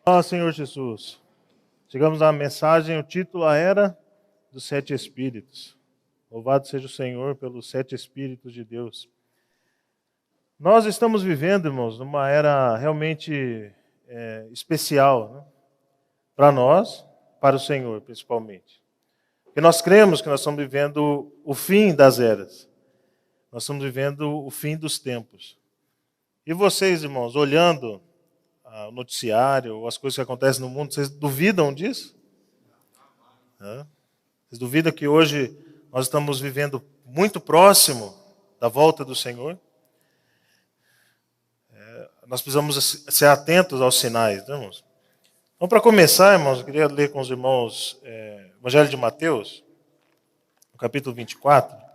Ó Senhor Jesus, chegamos à mensagem, o título, a Era dos Sete Espíritos. Louvado seja o Senhor pelos sete Espíritos de Deus. Nós estamos vivendo, irmãos, numa era realmente especial, né? Para nós, para o Senhor principalmente. Porque nós cremos que nós estamos vivendo o fim das eras. Nós estamos vivendo o fim dos tempos. E vocês, irmãos, olhando o noticiário, as coisas que acontecem no mundo, vocês duvidam disso? Vocês duvidam que hoje nós estamos vivendo muito próximo da volta do Senhor? Nós precisamos ser atentos aos sinais, né, irmãos? Então, para começar, irmãos, eu queria ler com os irmãos Evangelho de Mateus, no capítulo 24.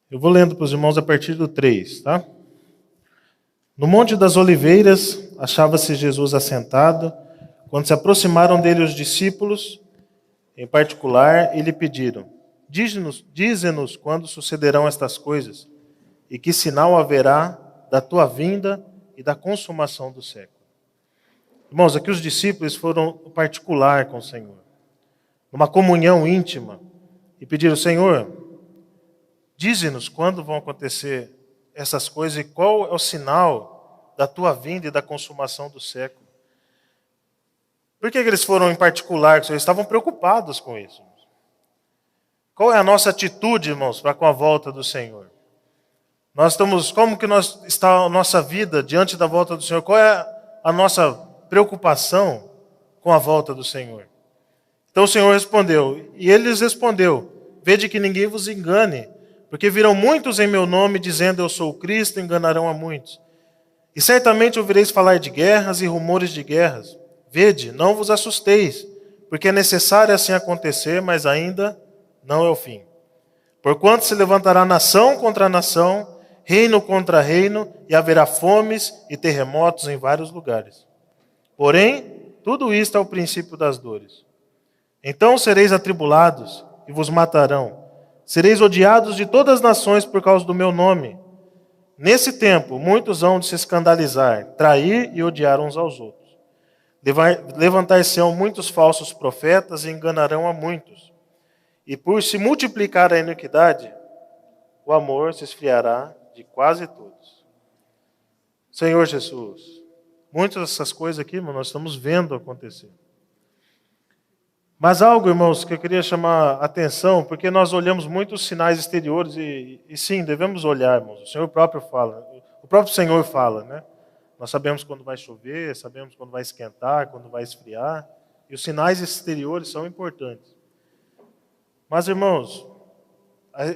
Eu vou lendo para os irmãos a partir do 3, tá? No Monte das Oliveiras, achava-se Jesus assentado, quando se aproximaram dele os discípulos, em particular, e lhe pediram: Dize-nos quando sucederão estas coisas, e que sinal haverá da tua vinda e da consumação do século. Irmãos, aqui os discípulos foram particular com o Senhor, numa comunhão íntima, e pediram: Senhor, dize-nos quando vão acontecer essas coisas e qual é o sinal da tua vinda e da consumação do século. Por que eles foram em particular? Eles estavam preocupados com isso. Qual é a nossa atitude, irmãos, para com a volta do Senhor? Como que está a nossa vida diante da volta do Senhor? Qual é a nossa preocupação com a volta do Senhor? Então o Senhor respondeu, e ele lhes respondeu: Vede que ninguém vos engane, porque virão muitos em meu nome, dizendo eu sou o Cristo, e enganarão a muitos. E certamente ouvireis falar de guerras e rumores de guerras. Vede, não vos assusteis, porque é necessário assim acontecer, mas ainda não é o fim. Porquanto se levantará nação contra nação, reino contra reino, e haverá fomes e terremotos em vários lugares. Porém, tudo isto é o princípio das dores. Então sereis atribulados, e vos matarão. Sereis odiados de todas as nações por causa do meu nome. Nesse tempo, muitos hão de se escandalizar, trair e odiar uns aos outros. Levantar-se-ão muitos falsos profetas e enganarão a muitos. E por se multiplicar a iniquidade, o amor se esfriará de quase todos. Senhor Jesus, muitas dessas coisas aqui, irmão, nós estamos vendo acontecer. Mas algo, irmãos, que eu queria chamar a atenção, porque nós olhamos muitos sinais exteriores e sim, devemos olhar, irmãos. O Senhor próprio fala, o próprio Senhor fala, né? Nós sabemos quando vai chover, sabemos quando vai esquentar, quando vai esfriar, e os sinais exteriores são importantes. Mas, irmãos,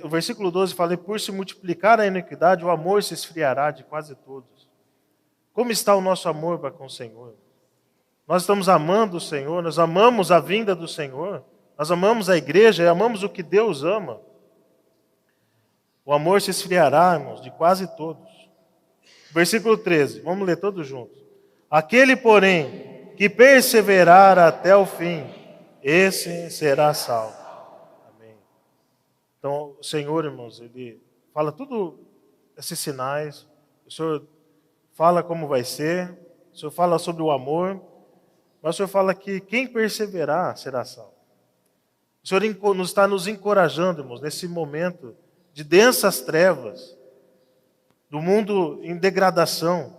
o versículo 12 fala: por se multiplicar a iniquidade, o amor se esfriará de quase todos. Como está o nosso amor para com o Senhor? Nós estamos amando o Senhor, nós amamos a vinda do Senhor, nós amamos a igreja e amamos o que Deus ama. O amor se esfriará, irmãos, de quase todos. Versículo 13, vamos ler todos juntos. Aquele, porém, que perseverar até o fim, esse será salvo. Amém. Então, o Senhor, irmãos, Ele fala tudo esses sinais, o Senhor fala como vai ser, o Senhor fala sobre o amor, mas o Senhor fala que quem perseverar será salvo. O Senhor está nos encorajando, irmãos, nesse momento de densas trevas, do mundo em degradação,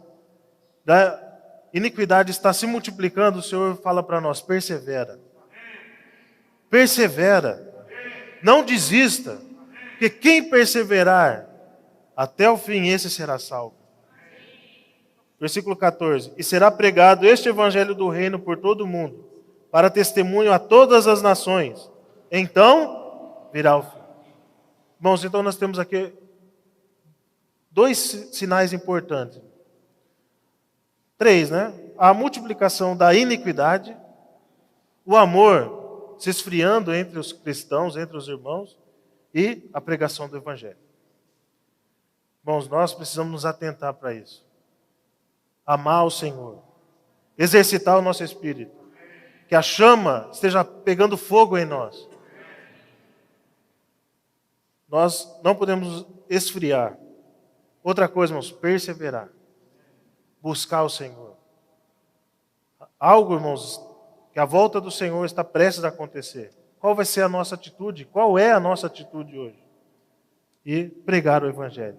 da iniquidade está se multiplicando. O Senhor fala para nós: persevera. Persevera. Não desista, porque quem perseverar até o fim, esse será salvo. Versículo 14. E será pregado este evangelho do reino por todo o mundo, para testemunho a todas as nações. Então virá o fim. Irmãos, então nós temos aqui dois sinais importantes. 3, né? A multiplicação da iniquidade, o amor se esfriando entre os cristãos, entre os irmãos, e a pregação do evangelho. Irmãos, nós precisamos nos atentar para isso. Amar o Senhor, exercitar o nosso espírito, que a chama esteja pegando fogo em nós. Nós não podemos esfriar. Outra coisa, irmãos, perseverar. Buscar o Senhor. Algo, irmãos, que a volta do Senhor está prestes a acontecer. Qual vai ser a nossa atitude? Qual é a nossa atitude hoje? E pregar o Evangelho.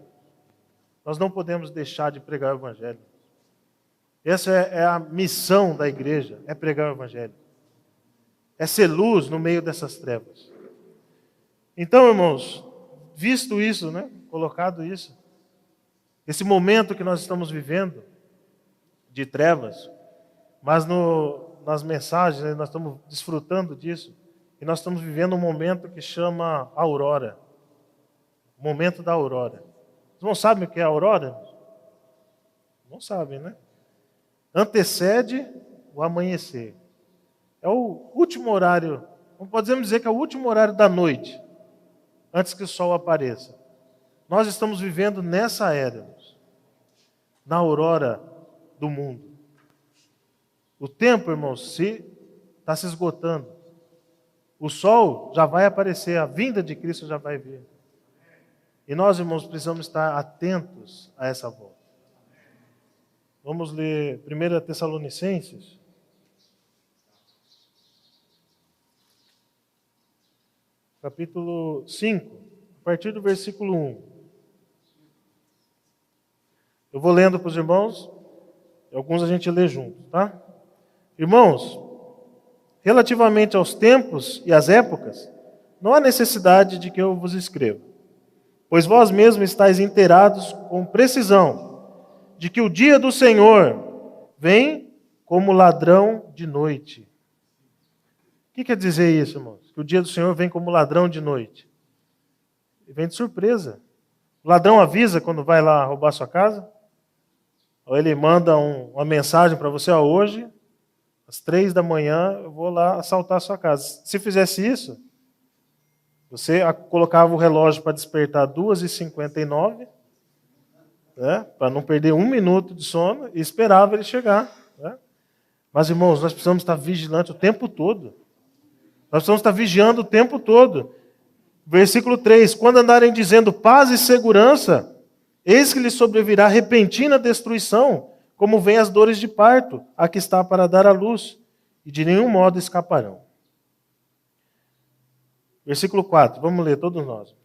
Nós não podemos deixar de pregar o Evangelho. Essa é a missão da igreja, é pregar o Evangelho. É ser luz no meio dessas trevas. Então, irmãos, visto isso, né, colocado isso, esse momento que nós estamos vivendo de trevas, mas nas mensagens nós estamos desfrutando disso, e nós estamos vivendo um momento que chama aurora. O momento da aurora. Vocês não sabem o que é a aurora? Não sabem, né? Antecede o amanhecer. É o último horário, podemos dizer que é o último horário da noite, antes que o sol apareça. Nós estamos vivendo nessa era, irmãos, na aurora do mundo. O tempo, irmãos, está se esgotando. O sol já vai aparecer, a vinda de Cristo já vai vir. E nós, irmãos, precisamos estar atentos a essa volta. Vamos ler 1 Tessalonicenses. Capítulo 5, a partir do versículo 1. Eu vou lendo para os irmãos, e alguns a gente lê junto, tá? Irmãos, relativamente aos tempos e às épocas, não há necessidade de que eu vos escreva, pois vós mesmos estáis inteirados com precisão de que o dia do Senhor vem como ladrão de noite. O que quer dizer isso, irmãos? Que o dia do Senhor vem como ladrão de noite. Ele vem de surpresa. O ladrão avisa quando vai lá roubar sua casa? Ou ele manda uma mensagem para você, hoje, às 3 da manhã, eu vou lá assaltar a sua casa. Se fizesse isso, você colocava o relógio para despertar 2h59, né, para não perder 1 minuto de sono, e esperava ele chegar. Né? Mas, irmãos, nós precisamos estar vigilantes o tempo todo. Nós precisamos estar vigiando o tempo todo. Versículo 3. Quando andarem dizendo paz e segurança, eis que lhes sobrevirá repentina destruição, como vem as dores de parto, a que está para dar à luz, e de nenhum modo escaparão. Versículo 4. Vamos ler todos nós.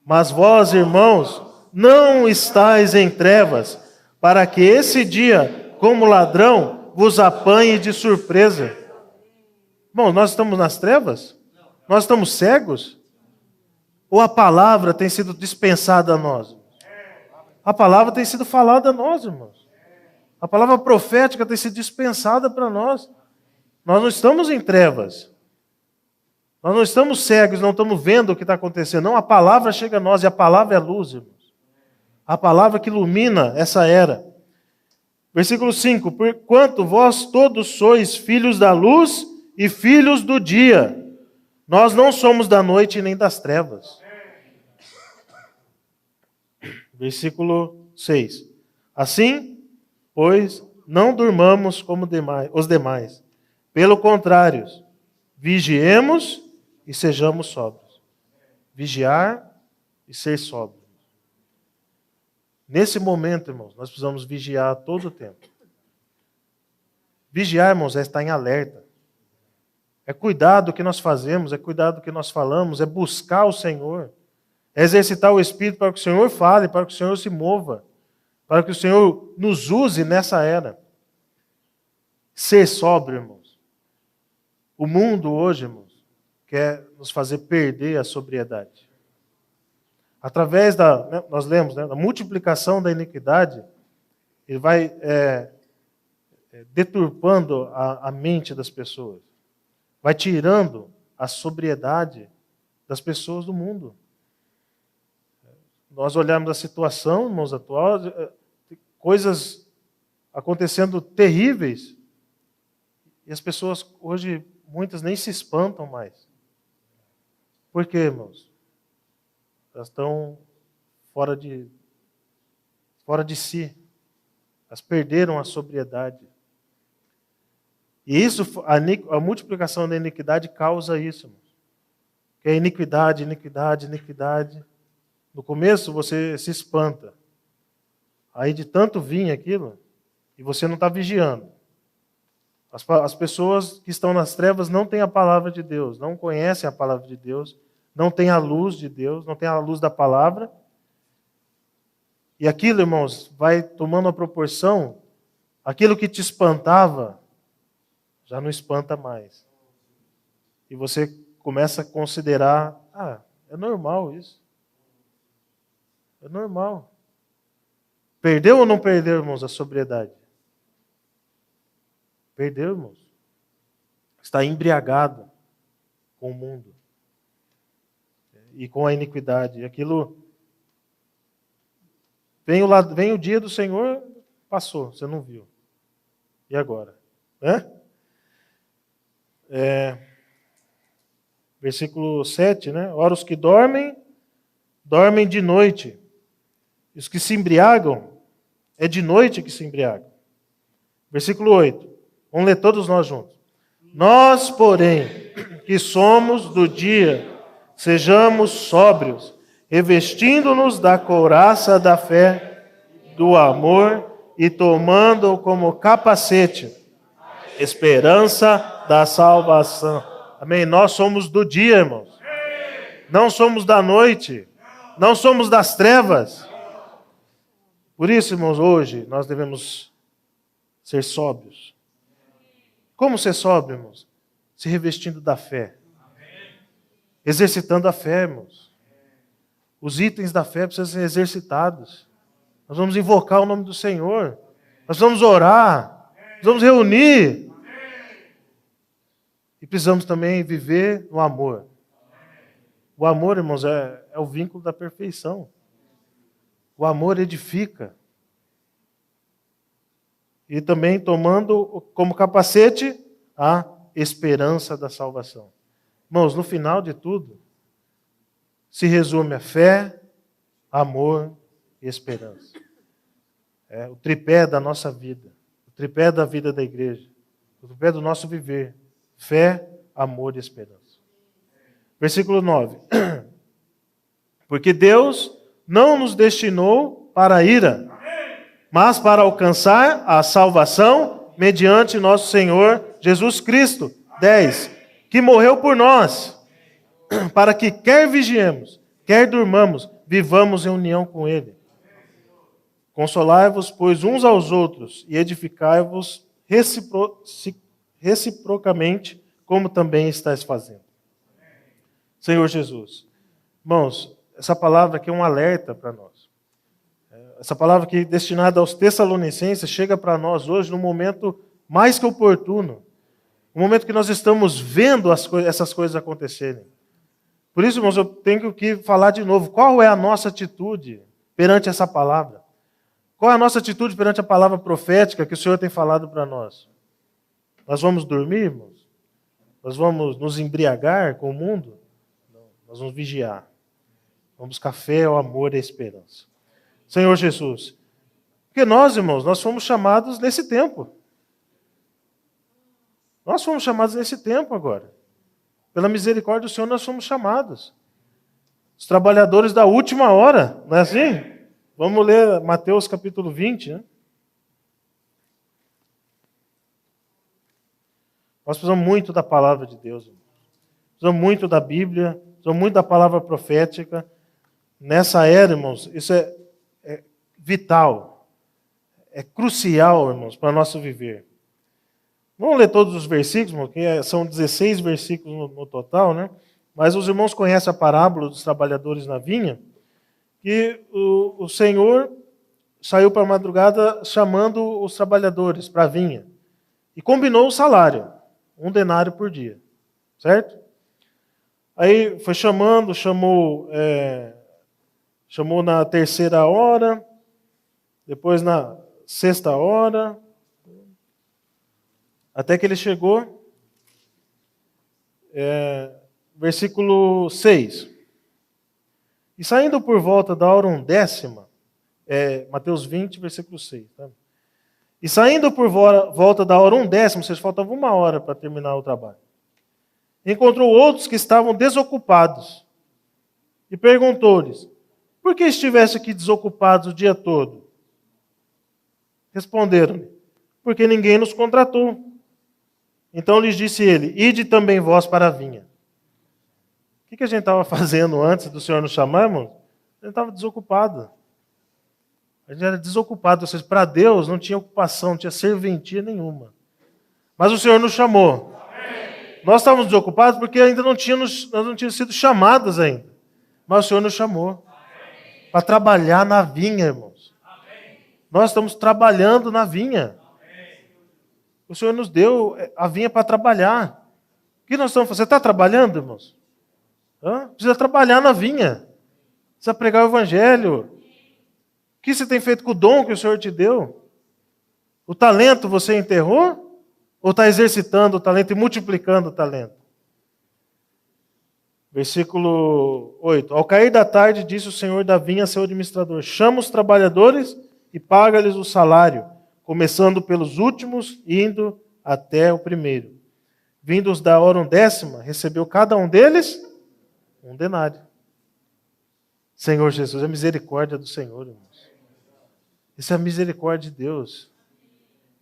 Mas vós, irmãos, não estáis em trevas, para que esse dia, como ladrão, vos apanhe de surpresa. Bom, nós estamos nas trevas? Nós estamos cegos? Ou a palavra tem sido dispensada a nós? A palavra tem sido falada a nós, irmãos. A palavra profética tem sido dispensada para nós. Nós não estamos em trevas. Nós não estamos cegos, não estamos vendo o que está acontecendo. Não, a palavra chega a nós e a palavra é luz, irmãos. A palavra que ilumina essa era. Versículo 5. Porquanto vós todos sois filhos da luz e filhos do dia. Nós não somos da noite nem das trevas. Versículo 6. Assim, pois, não durmamos como os demais. Pelo contrário, vigiemos e sejamos sóbrios. Vigiar e ser sóbrios. Nesse momento, irmãos, nós precisamos vigiar todo o tempo. Vigiar, irmãos, é estar em alerta. É cuidar do que nós fazemos, é cuidar do que nós falamos, é buscar o Senhor. É exercitar o Espírito para que o Senhor fale, para que o Senhor se mova, para que o Senhor nos use nessa era. Ser sóbrio, irmãos. O mundo hoje, irmãos, quer nos fazer perder a sobriedade. Através nós lemos, da multiplicação da iniquidade, ele vai deturpando a mente das pessoas. Vai tirando a sobriedade das pessoas do mundo. Nós olhamos a situação, irmãos, atual, coisas acontecendo terríveis, e as pessoas hoje, muitas nem se espantam mais. Por quê, irmãos? Elas estão fora de si. Elas perderam a sobriedade. E isso, a multiplicação da iniquidade causa isso, irmãos. Que é iniquidade, iniquidade, iniquidade. No começo você se espanta. Aí de tanto vir aquilo, e você não está vigiando. As pessoas que estão nas trevas não têm a palavra de Deus, não conhecem a palavra de Deus, não têm a luz de Deus, não têm a luz da palavra. E aquilo, irmãos, vai tomando a proporção, aquilo que te espantava, já não espanta mais. E você começa a considerar, é normal isso. É normal. Perdeu ou não perdeu, irmãos, a sobriedade? Perdeu, irmãos. Está embriagado com o mundo e com a iniquidade. E aquilo vem o dia do Senhor, passou, você não viu. E agora? Versículo 7, né? Ora, os que dormem, dormem de noite. E os que se embriagam, é de noite que se embriagam. Versículo 8. Vamos ler todos nós juntos. Nós, porém, que somos do dia, sejamos sóbrios, revestindo-nos da couraça da fé, do amor e tomando como capacete esperança da salvação. Amém? Nós somos do dia, irmãos. Não somos da noite. Não somos das trevas. Por isso, irmãos, hoje nós devemos ser sóbrios. Como ser sóbrio, irmãos? Se revestindo da fé. Exercitando a fé, irmãos. Os itens da fé precisam ser exercitados. Nós vamos invocar o nome do Senhor. Nós vamos orar. Nós vamos reunir. E precisamos também viver no amor. O amor, irmãos, é o vínculo da perfeição. O amor edifica. E também tomando como capacete a esperança da salvação. Irmãos, no final de tudo, se resume a fé, amor e esperança. É o tripé da nossa vida, o tripé da vida da igreja, o tripé do nosso viver. Fé, amor e esperança. Versículo 9. Porque Deus não nos destinou para a ira, mas para alcançar a salvação mediante nosso Senhor Jesus Cristo. 10. Que morreu por nós, para que quer vigiemos, quer durmamos, vivamos em união com Ele. Consolai-vos, pois, uns aos outros, e edificai-vos reciprocamente, como também estáis fazendo. Senhor Jesus. Irmãos, essa palavra aqui é um alerta para nós. Essa palavra que é destinada aos Tessalonicenses chega para nós hoje no momento mais que oportuno. No momento que nós estamos vendo essas coisas acontecerem. Por isso, irmãos, eu tenho que falar de novo. Qual é a nossa atitude perante essa palavra? Qual é a nossa atitude perante a palavra profética que o Senhor tem falado para nós? Nós vamos dormir, irmãos? Nós vamos nos embriagar com o mundo? Não, nós vamos vigiar. Vamos buscar fé, o amor e a esperança. Senhor Jesus. Porque nós, irmãos, nós fomos chamados nesse tempo. Nós fomos chamados nesse tempo agora. Pela misericórdia do Senhor, nós fomos chamados. Os trabalhadores da última hora, não é assim? Vamos ler Mateus capítulo 20, né? Nós precisamos muito da palavra de Deus. Irmãos. Precisamos muito da Bíblia, precisamos muito da palavra profética. Nessa era, irmãos, isso é vital. É crucial, irmãos, para o nosso viver. Vamos ler todos os versículos, irmãos, que são 16 versículos no total, né? Mas os irmãos conhecem a parábola dos trabalhadores na vinha, que o Senhor saiu para a madrugada chamando os trabalhadores para a vinha. E combinou o salário, 1 denário por dia. Certo? Aí foi chamando, chamou na terceira hora, depois na sexta hora, até que ele chegou, versículo 6. E saindo por volta da hora 1/10, Mateus 20, versículo 6. Tá? E saindo por volta da hora 1/10, ou seja, faltava 1 hora para terminar o trabalho, encontrou outros que estavam desocupados e perguntou-lhes: por que estiveste aqui desocupados o dia todo? Responderam-lhe: porque ninguém nos contratou. Então lhes disse ele: ide também vós para a vinha. O que a gente estava fazendo antes do Senhor nos chamar, irmão? A gente estava desocupado. A gente era desocupado, ou seja, para Deus não tinha ocupação, não tinha serventia nenhuma. Mas o Senhor nos chamou. Nós estávamos desocupados porque ainda nós não tínhamos sido chamados ainda. Mas o Senhor nos chamou para trabalhar na vinha, irmãos. Nós estamos trabalhando na vinha. O Senhor nos deu a vinha para trabalhar. O que nós estamos fazendo? Você está trabalhando, irmãos? Precisa trabalhar na vinha. Precisa pregar o evangelho. O que você tem feito com o dom que o Senhor te deu? O talento você enterrou? Ou está exercitando o talento e multiplicando o talento? Versículo 8. Ao cair da tarde, disse o senhor da vinha a seu administrador: chama os trabalhadores e paga-lhes o salário, começando pelos últimos, indo até o primeiro. Vindos da hora 10ª, recebeu cada um deles 1 denário. Senhor Jesus, a misericórdia do Senhor, irmãos. Isso é a misericórdia de Deus.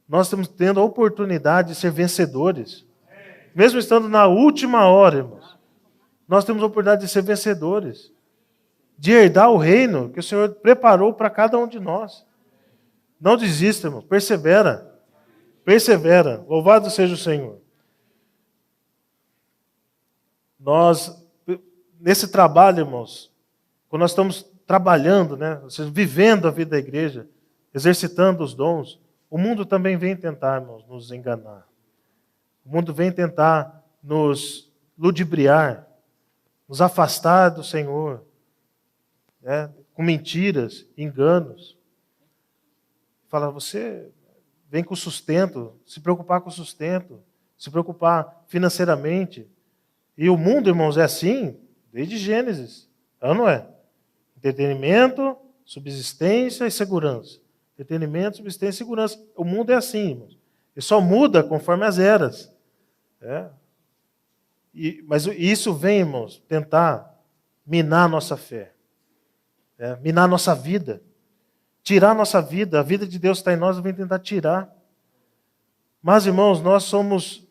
Nós estamos tendo a oportunidade de ser vencedores. Mesmo estando na última hora, irmãos, nós temos a oportunidade de ser vencedores. De herdar o reino que o Senhor preparou para cada um de nós. Não desista, irmão. Persevera. Persevera. Louvado seja o Senhor. Nós, nesse trabalho, irmãos, quando nós estamos trabalhando, né, ou seja, vivendo a vida da igreja, exercitando os dons, o mundo também vem tentar, irmãos, nos enganar. O mundo vem tentar nos ludibriar, nos afastar do Senhor, né, com mentiras, enganos. Fala, você vem com sustento, se preocupar com sustento, se preocupar financeiramente. E o mundo, irmãos, é assim desde Gênesis, não é? Entretenimento, subsistência e segurança. Entretenimento, subsistência e segurança. O mundo é assim, irmãos. Ele só muda conforme as eras. Mas isso vem, irmãos, tentar minar a nossa fé. Minar a nossa vida. Tirar a nossa vida. A vida de Deus está em nós, vem tentar tirar. Mas, irmãos, nós somos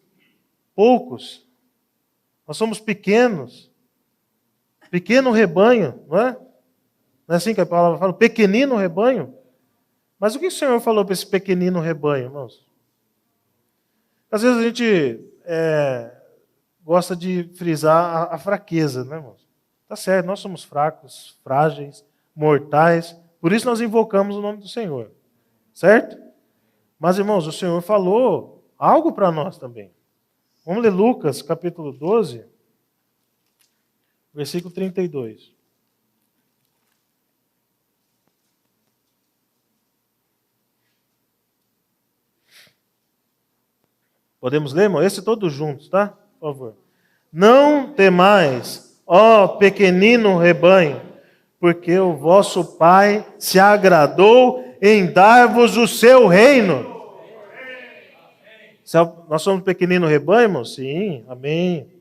poucos. Nós somos pequenos. Pequeno rebanho, não é? Não é assim que a palavra fala? Pequenino rebanho. Mas o que o Senhor falou para esse pequenino rebanho, irmãos? Às vezes a gente gosta de frisar a fraqueza, né, irmãos? Tá certo, nós somos fracos, frágeis, mortais. Por isso nós invocamos o nome do Senhor. Certo? Mas, irmãos, o Senhor falou algo para nós também. Vamos ler Lucas, capítulo 12, versículo 32. Podemos ler, irmão? Esse todos juntos, tá? Por favor. Não temais, ó pequenino rebanho, porque o vosso Pai se agradou em dar-vos o seu reino. Nós somos um pequenino rebanho, irmão? Sim, amém.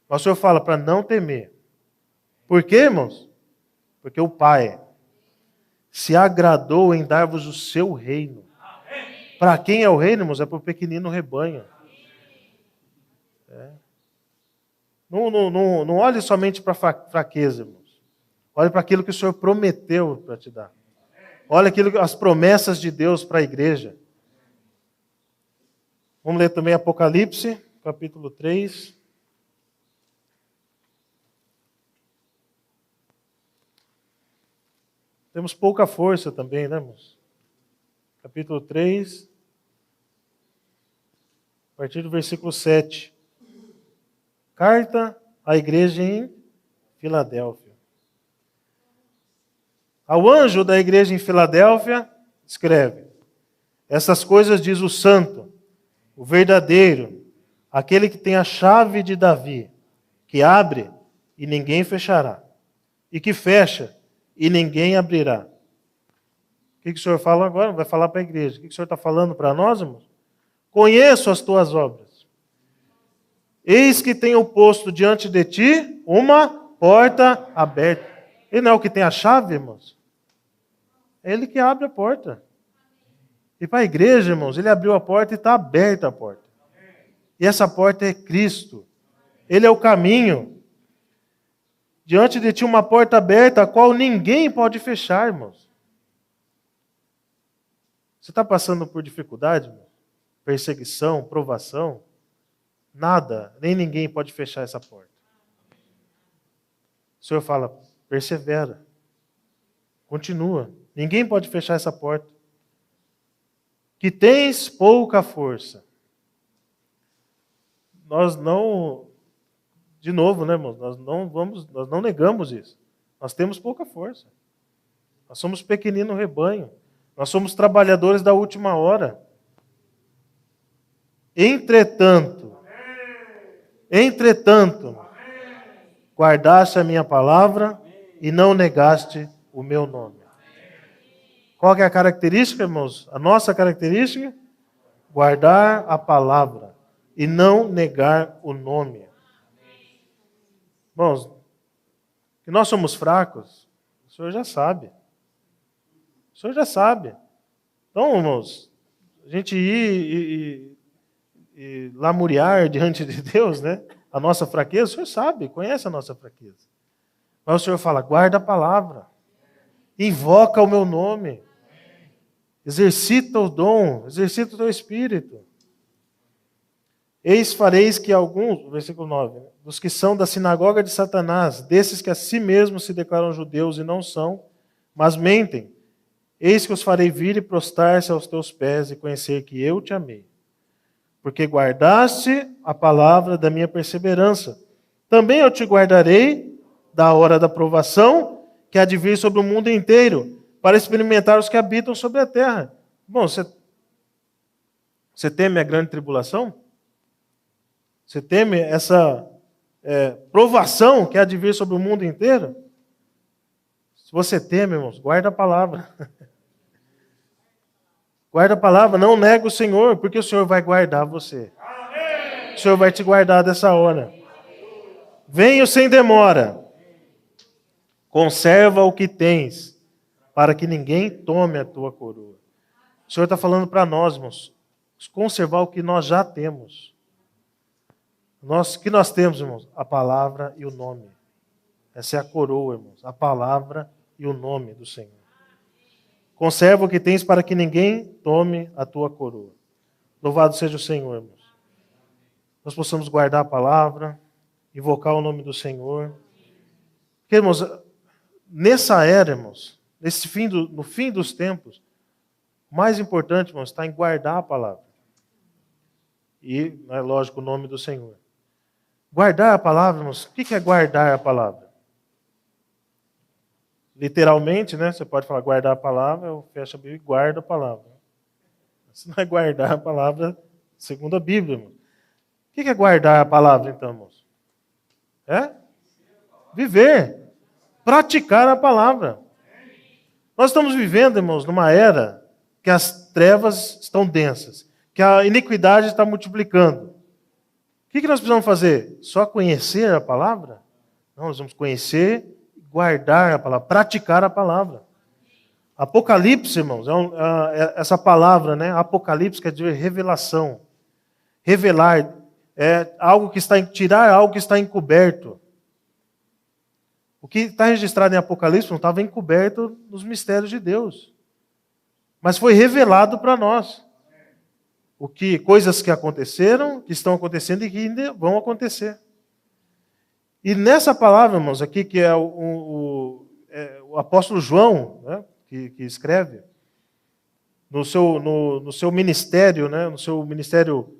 Mas o Senhor fala para não temer. Por quê, irmãos? Porque o Pai se agradou em dar-vos o seu reino. Para quem é o reino, irmãos? É para o pequenino rebanho. Não olhe somente para a fraqueza, irmãos. Olhe para aquilo que o Senhor prometeu para te dar. Olha as promessas de Deus para a igreja. Vamos ler também Apocalipse, capítulo 3. Temos pouca força também, né, irmãos? Capítulo 3, a partir do versículo 7. Carta à igreja em Filadélfia. Ao anjo da igreja em Filadélfia, escreve: essas coisas diz o santo, o verdadeiro, aquele que tem a chave de Davi, que abre e ninguém fechará, e que fecha e ninguém abrirá. O que o Senhor fala agora? Vai falar para a igreja. O que o Senhor está falando para nós, irmãos? Conheço as tuas obras. Eis que tenho posto diante de ti uma porta aberta. Ele não é o que tem a chave, irmãos? É ele que abre a porta. E para a igreja, irmãos, ele abriu a porta e está aberta a porta. E essa porta é Cristo. Ele é o caminho. Diante de ti uma porta aberta, a qual ninguém pode fechar, irmãos. Você está passando por dificuldade, irmão? Perseguição, provação? Nada, nem ninguém pode fechar essa porta. O Senhor fala, persevera. Continua. Ninguém pode fechar essa porta. Que tens pouca força. Nós não, de novo, né, irmãos? Nós não negamos isso. Nós temos pouca força. Nós somos pequenino rebanho. Nós somos trabalhadores da última hora. Entretanto, guardaste a minha palavra e não negaste o meu nome. Qual que é a característica, irmãos? A nossa característica? Guardar a palavra e não negar o nome. Irmãos, que nós somos fracos, o Senhor já sabe. O Senhor já sabe. Então, irmãos, a gente ir e lamuriar diante de Deus, né? A nossa fraqueza, o Senhor sabe, conhece a nossa fraqueza. Mas o Senhor fala, guarda a palavra. Invoca o meu nome. Exercita o dom, exercita o teu espírito. Eis fareis que alguns, versículo 9, dos que são da sinagoga de Satanás, desses que a si mesmos se declaram judeus e não são, mas mentem, eis que os farei vir e prostrar-se aos teus pés e conhecer que eu te amei. Porque guardaste a palavra da minha perseverança. Também eu te guardarei da hora da provação, que há de vir sobre o mundo inteiro, para experimentar os que habitam sobre a terra. Bom, você teme a grande tribulação? Você teme essa provação que há de vir sobre o mundo inteiro? Se você teme, irmãos, guarda a palavra. Guarda a palavra, não nega o Senhor, porque o Senhor vai guardar você. O Senhor vai te guardar dessa hora. Venho sem demora. Conserva o que tens, para que ninguém tome a tua coroa. O Senhor está falando para nós, irmãos, conservar o que nós já temos. O que nós temos, irmãos? A palavra e o nome. Essa é a coroa, irmãos. A palavra e o nome do Senhor. Conserva o que tens para que ninguém tome a tua coroa. Louvado seja o Senhor, irmãos. Nós possamos guardar a palavra, invocar o nome do Senhor. Porque, irmãos, nessa era, irmãos, no fim dos tempos, o mais importante, irmãos, está em guardar a palavra. E, é lógico, o nome do Senhor. Guardar a palavra, irmãos, o que é guardar a palavra? Literalmente, né? Você pode falar guardar a palavra, eu fecho a Bíblia e guardo a palavra. Isso não é guardar a palavra segundo a Bíblia, irmão. O que é guardar a palavra, então, irmãos? Viver. Praticar a palavra. Nós estamos vivendo, irmãos, numa era que as trevas estão densas, que a iniquidade está multiplicando. O que nós precisamos fazer? Só conhecer a palavra? Não, nós vamos conhecer, guardar a palavra, praticar a palavra. Apocalipse, irmãos, essa palavra, né? Apocalipse quer dizer revelação. Revelar é algo que tirar algo que está encoberto. O que está registrado em Apocalipse não estava encoberto nos mistérios de Deus, mas foi revelado para nós. Coisas que aconteceram, que estão acontecendo e que ainda vão acontecer. E nessa palavra, irmãos, aqui que é o apóstolo João, né, que escreve, no seu ministério, né, no seu ministério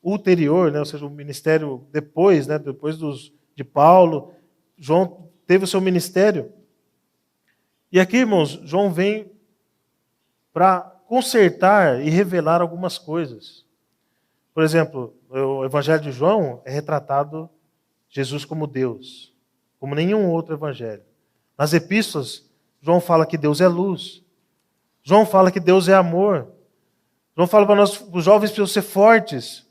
ulterior, né, ou seja, o ministério depois, né, depois de Paulo, João teve o seu ministério. E aqui, irmãos, João vem para consertar e revelar algumas coisas. Por exemplo, o Evangelho de João é retratado Jesus como Deus, como nenhum outro evangelho. Nas epístolas, João fala que Deus é luz. João fala que Deus é amor. João fala para nós, os jovens precisam ser fortes.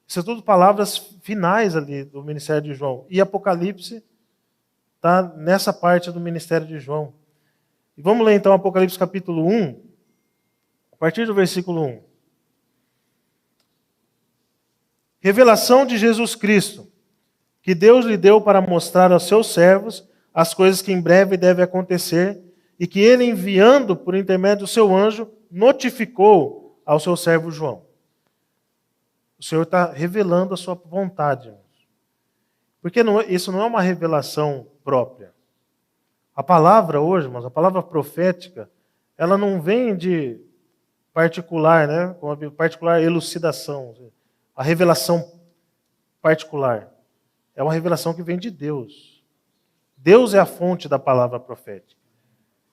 Isso são tudo palavras finais ali do ministério de João. E Apocalipse está nessa parte do ministério de João. E vamos ler então Apocalipse capítulo 1. A partir do versículo 1. Revelação de Jesus Cristo, que Deus lhe deu para mostrar aos seus servos as coisas que em breve devem acontecer, e que ele, enviando por intermédio do seu anjo, notificou ao seu servo João. O Senhor está revelando a sua vontade, irmãos. Porque isso não é uma revelação própria. A palavra hoje, irmãos, a palavra profética, ela não vem de particular, né? Com a particular elucidação. A revelação particular. É uma revelação que vem de Deus. Deus é a fonte da palavra profética.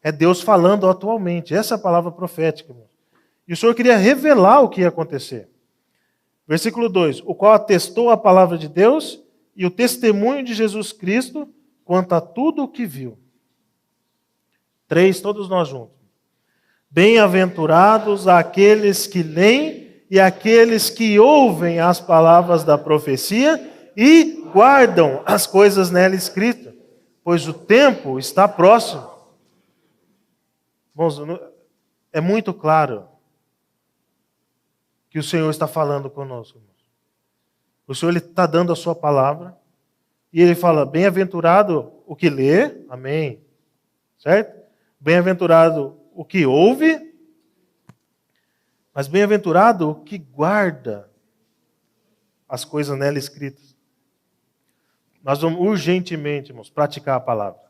É Deus falando atualmente. Essa é a palavra profética, irmãos. E o Senhor queria revelar o que ia acontecer. Versículo 2. O qual atestou a palavra de Deus e o testemunho de Jesus Cristo quanto a tudo o que viu. 3, todos nós juntos. Bem-aventurados aqueles que leem e aqueles que ouvem as palavras da profecia e guardam as coisas nela escritas, pois o tempo está próximo. Irmãos, é muito claro que o Senhor está falando conosco. O Senhor está dando a sua palavra e Ele fala, bem-aventurado o que lê, amém, certo? Bem-aventurado o que ouve, mas bem-aventurado o que guarda as coisas nela escritas. Nós vamos urgentemente, irmãos, praticar a palavra.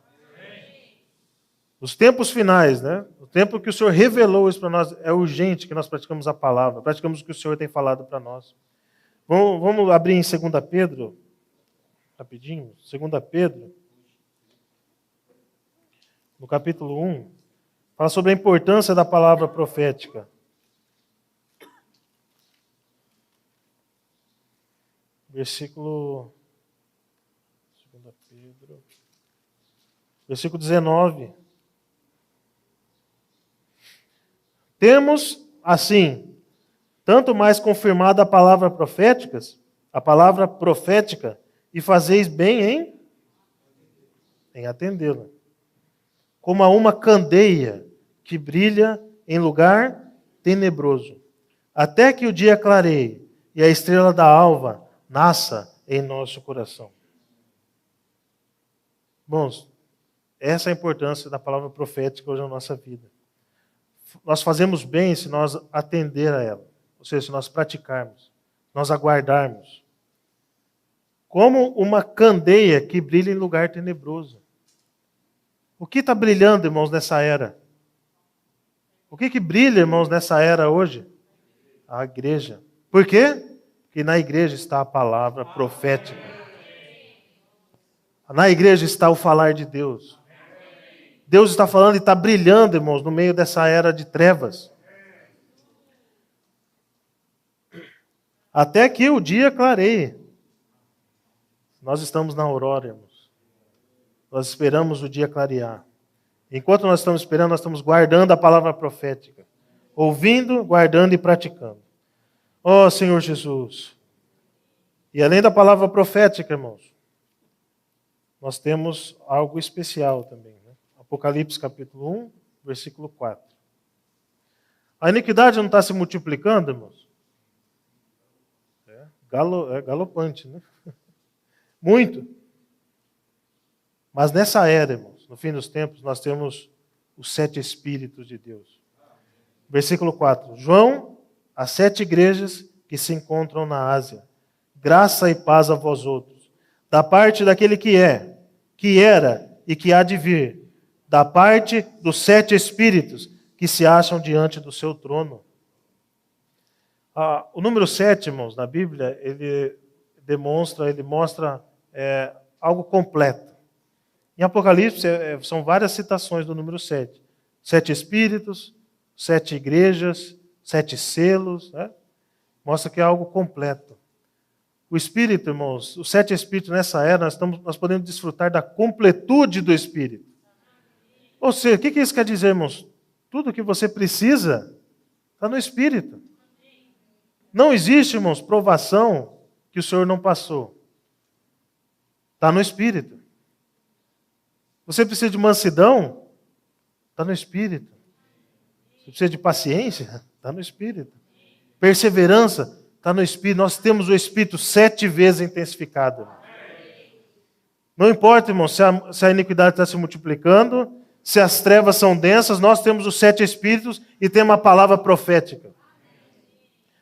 Nos tempos finais, né? O tempo que o Senhor revelou isso para nós, é urgente que nós praticamos a palavra, praticamos o que o Senhor tem falado para nós. Vamos abrir em 2 Pedro, rapidinho, 2 Pedro, no capítulo 1, fala sobre a importância da palavra profética. Versículo 2 Pedro, versículo 19. Temos, assim, tanto mais confirmada a palavra profética, e fazeis bem em atendê-la. Como a uma candeia que brilha em lugar tenebroso, até que o dia clareie e a estrela da alva nasça em nosso coração. Irmãos, essa é a importância da palavra profética hoje na nossa vida. Nós fazemos bem se nós atender a ela, ou seja, se nós praticarmos, nós aguardarmos. Como uma candeia que brilha em lugar tenebroso. O que está brilhando, irmãos, nessa era? O que brilha, irmãos, nessa era hoje? A igreja. Por quê? Porque na igreja está a palavra profética. Na igreja está o falar de Deus. Deus está falando e está brilhando, irmãos, no meio dessa era de trevas. Até que o dia clareie. Nós estamos na aurora, irmãos. Nós esperamos o dia clarear. Enquanto nós estamos esperando, nós estamos guardando a palavra profética. Ouvindo, guardando e praticando. Ó Senhor Jesus. E além da palavra profética, irmãos, nós temos algo especial também. Apocalipse capítulo 1, versículo 4. A iniquidade não está se multiplicando, irmãos? É galopante, né? Muito. Mas nessa era, irmãos, no fim dos tempos, nós temos os 7 Espíritos de Deus. Versículo 4. João, as 7 igrejas que se encontram na Ásia. Graça e paz a vós outros. Da parte daquele que é, que era e que há de vir. Da parte dos 7 Espíritos que se acham diante do seu trono. O número 7, irmãos, na Bíblia, ele mostra algo completo. Em Apocalipse, são várias citações do número 7. 7 Espíritos, 7 igrejas, 7 selos, né? Mostra que é algo completo. O Espírito, irmãos, os 7 Espíritos nessa era, nós podemos desfrutar da completude do Espírito. Ou seja, o que isso quer dizer, irmãos? Tudo o que você precisa está no Espírito. Não existe, irmãos, provação que o Senhor não passou. Está no Espírito. Você precisa de mansidão? Está no Espírito. Você precisa de paciência? Está no Espírito. Perseverança está no Espírito. Nós temos o Espírito 7 vezes intensificado. Não importa, irmão, se a iniquidade está se multiplicando, se as trevas são densas, nós temos os 7 Espíritos e temos uma palavra profética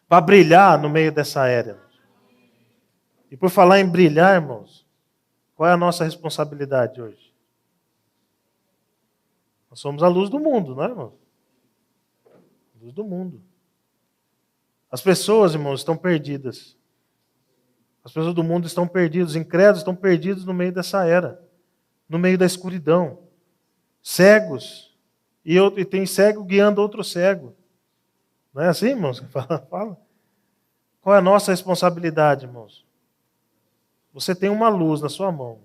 para brilhar no meio dessa era. E por falar em brilhar, irmãos, qual é a nossa responsabilidade hoje? Nós somos a luz do mundo, não é, irmão? Luz do mundo. As pessoas, irmãos, estão perdidas. As pessoas do mundo estão perdidas, os incrédulos estão perdidos no meio dessa era, no meio da escuridão. Cegos, e tem cego guiando outro cego. Não é assim, irmãos? Fala. Qual é a nossa responsabilidade, irmãos? Você tem uma luz na sua mão.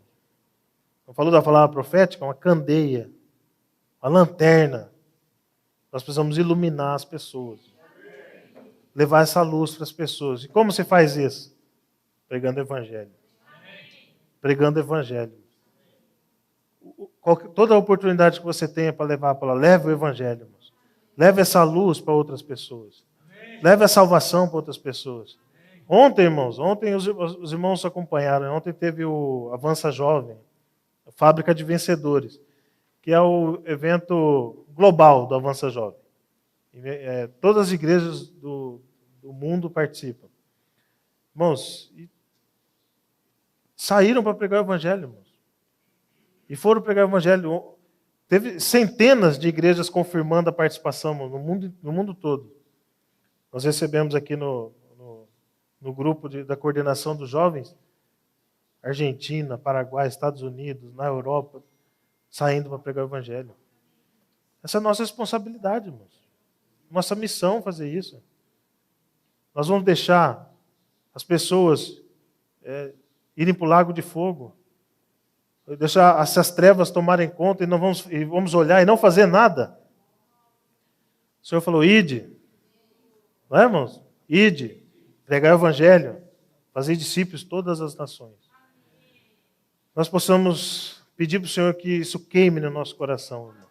Eu falo da palavra profética, uma candeia, uma lanterna. Nós precisamos iluminar as pessoas. Levar essa luz para as pessoas. E como você faz isso? Pregando o Evangelho. Pregando o Evangelho. Toda a oportunidade que você tenha para levar a palavra, leve o Evangelho, irmãos. Leve essa luz para outras pessoas. Leve a salvação para outras pessoas. Ontem, irmãos, os irmãos acompanharam. Ontem teve o Avança Jovem, a Fábrica de Vencedores, que é o evento global do Avança Jovem. Todas as igrejas do mundo participam. Irmãos, saíram para pregar o Evangelho, irmãos. E foram pregar o Evangelho. Teve centenas de igrejas confirmando a participação no mundo todo. Nós recebemos aqui no grupo da coordenação dos jovens, Argentina, Paraguai, Estados Unidos, na Europa, saindo para pregar o Evangelho. Essa é a nossa responsabilidade, irmãos. Nossa missão fazer isso. Nós vamos deixar as pessoas irem para o lago de fogo, deixar essas trevas tomarem conta e vamos olhar e não fazer nada. O Senhor falou, ide. Não é, irmãos? Ide, pregar o Evangelho, fazer discípulos de todas as nações. Nós possamos pedir para o Senhor que isso queime no nosso coração, irmãos.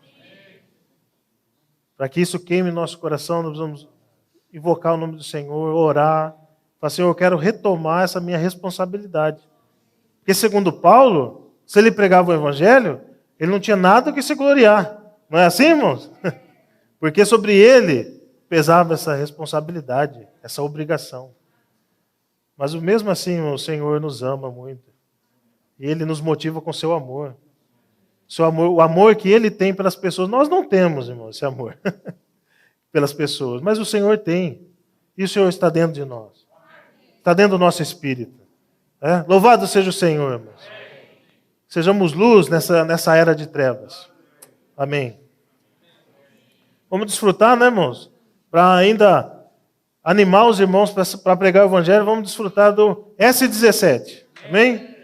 Para que isso queime no nosso coração, nós vamos invocar o nome do Senhor, orar, falar, Senhor, eu quero retomar essa minha responsabilidade. Porque segundo Paulo, se ele pregava o Evangelho, ele não tinha nada que se gloriar. Não é assim, irmãos? Porque sobre ele pesava essa responsabilidade, essa obrigação. Mas mesmo assim, o Senhor nos ama muito. E Ele nos motiva com seu amor. O amor que Ele tem pelas pessoas. Nós não temos, irmão, esse amor pelas pessoas. Mas o Senhor tem. E o Senhor está dentro de nós. Está dentro do nosso espírito. Louvado seja o Senhor, irmãos. Sejamos luz nessa era de trevas. Amém. Vamos desfrutar, né, irmãos? Para ainda animar os irmãos para pregar o Evangelho, vamos desfrutar do S17. Amém?